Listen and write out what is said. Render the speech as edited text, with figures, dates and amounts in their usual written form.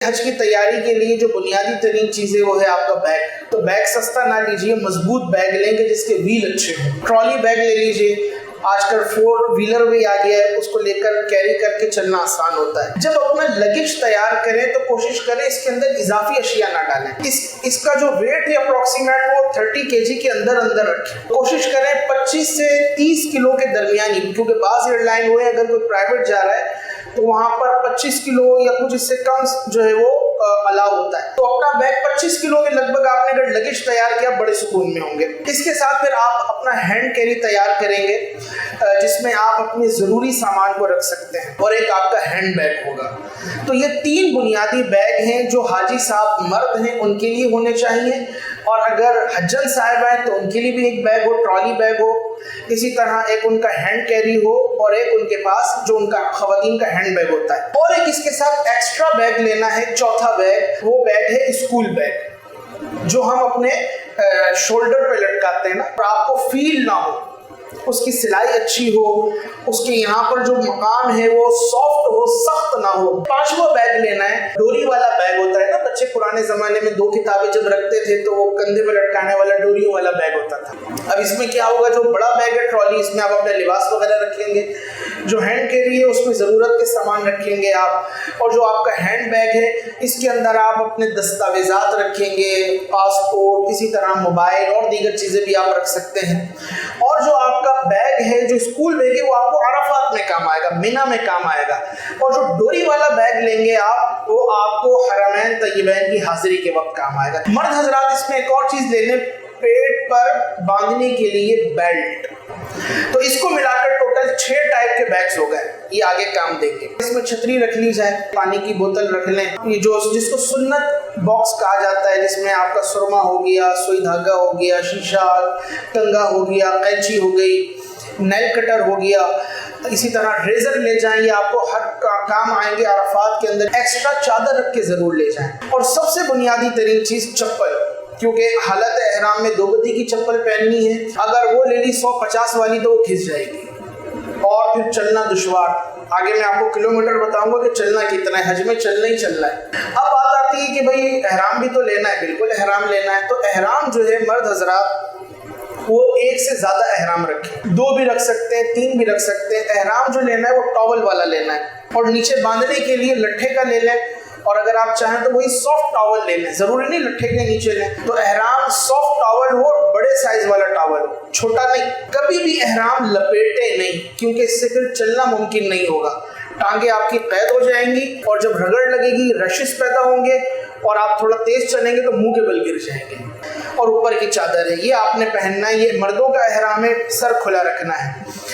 حج کی تیاری کے لیے جو بنیادی ترین چیزیں وہ ہے آپ کا بیگ. تو بیگ سستا نہ لیجئے، مضبوط بیگ لیں گے جس کے ویل اچھے ہوں. ٹرالی بیگ لے لیجئے، آج کل 4 ویلر بھی آ گیا ہے، اس کو لے کر کیری کر کے چلنا آسان ہوتا ہے. جب اپنا لگیج تیار کریں تو کوشش کریں اس کے اندر اضافی اشیاء نہ ڈالیں. اس کا جو ویٹ ہے اپروکسیمیٹ وہ 30 kg کے اندر رکھیں. کوشش کریں 25 سے 30 کلو کے درمیانی، کیونکہ بعض ایئر لائن ہوئے اگر کوئی پرائیویٹ جا رہا ہے تو وہاں پر 25 کلو یا کچھ اس سے کم جو ہے وہ الاؤ ہوتا ہے. تو اپنا بیگ 25 کلو کے لگ بھگ آپ نے اگر لگیج تیار کیا بڑے سکون میں ہوں گے. اس کے ساتھ پھر آپ اپنا ہینڈ کیری تیار کریں گے جس میں آپ اپنے ضروری سامان کو رکھ سکتے ہیں، اور ایک آپ کا ہینڈ بیگ ہوگا. تو یہ 3 بنیادی بیگ ہیں جو حاجی صاحب مرد ہیں ان کے لیے ہونے چاہیے، اور اگر حجن صاحب ہیں تو ان کے لیے بھی ایک بیگ ہو، ٹرالی بیگ ہو. اسی طرح ایک ان کا ہینڈ کیری ہو، اور ایک ان کے پاس جو ان کا خواتین کا ہینڈ بیگ ہوتا ہے. اور ایک اس کے ساتھ ایکسٹرا بیگ لینا ہے، چوتھا بیگ، وہ بیگ ہے اسکول بیگ، جو ہم اپنے شولڈر پہ لٹکاتے ہیں نا، اور آپ کو فیل نہ ہو، اس کی سلائی اچھی ہو، اس کے یہاں پر جو مقام ہے وہ سافٹ ہو، سخت نہ ہو. 5واں بیگ لینا ہے، ڈوری والا بیگ ہوتا ہے نا. بچے پرانے زمانے میں 2 کتابیں جب رکھتے تھے تو وہ کندھے میں لٹکانے والا ڈوریوں والا بیگ ہوتا تھا. اب اس میں کیا ہوگا، جو بڑا بیگ ہے ٹرالی، اس میں آپ اپنے لباس وغیرہ رکھیں گے. جو ہینڈ کیری ہے اس میں ضرورت کے سامان رکھیں گے آپ. اور جو آپ کا ہینڈ بیگ ہے اس کے اندر آپ اپنے دستاویزات رکھیں گے، پاسپورٹ، اسی طرح موبائل اور دیگر چیزیں بھی آپ رکھ سکتے ہیں. اور جو آپ کا بیگ ہے، جو اسکول بیگ ہے، وہ آپ کو عرفات میں کام آئے گا، مینا میں کام آئے گا. اور جو ڈوری والا بیگ لیں گے آپ، وہ آپ کو حرمین طیبین کی حاضری کے وقت کام آئے گا. مرد حضرات اس میں ایک اور چیز لے لیں، پیٹ پر باندھنے کے لیے بیلٹ. تو اس کو ملا کر ٹوٹل 6 ٹائپ کے بیگز ہو گئے، یہ آگے کام دیں گے. اس میں چھتری رکھ لی جائے، پانی کی بوتل رکھ لیں، یہ جس کو سنت باکس کہا جاتا ہے، جس میں آپ کا سرما ہو گیا، سوئی دھاگا ہو گیا، شیشہ کنگا ہو گیا، قینچی ہو گئی، نیل کٹر ہو گیا. اسی طرح ریزر لے جائیں، یہ آپ کو ہر کام آئیں گے عرفات کے اندر. ایکسٹرا چادر رکھ کے ضرور لے جائیں. اور سب سے بنیادی ترین چیز چپل، کیونکہ حالت احرام میں 2 گدی کی چپل پہننی ہے. اگر وہ لے لی 150 والی تو وہ کھس جائے گی، اور پھر چلنا دشوار. آگے میں آپ کو کلومیٹر بتاؤں گا کہ چلنا کتنا ہے، حج میں چلنا ہی چلنا ہے. اب بات آتی ہے کہ بھائی احرام بھی تو لینا ہے. بالکل احرام لینا ہے. تو احرام جو ہے مرد حضرات وہ 1 سے زیادہ احرام رکھیں، 2 بھی رکھ سکتے ہیں، 3 بھی رکھ سکتے ہیں. احرام جو لینا ہے وہ ٹاول والا لینا ہے، اور نیچے باندھنے کے لیے لٹھے کا لے لیں. اور اگر آپ چاہیں تو وہی سافٹ ٹاول لے لیں، ضروری نہیں لٹھے کے نیچے لیں. تو احرام سافٹ ٹاول ہو، بڑے سائز والا ٹاول ہو، چھوٹا نہیں. کبھی بھی احرام لپیٹے نہیں، کیونکہ اس سے پھر چلنا ممکن نہیں ہوگا. ٹانگیں آپ کی قید ہو جائیں گی، اور جب رگڑ لگے گی رشز پیدا ہوں گے، اور آپ تھوڑا تیز چلیں گے تو منہ کے بل گر جائیں گے. اور اوپر کی چادر ہے، یہ آپ نے پہننا ہے. یہ مردوں کا احرام ہے، سر کھلا رکھنا ہے.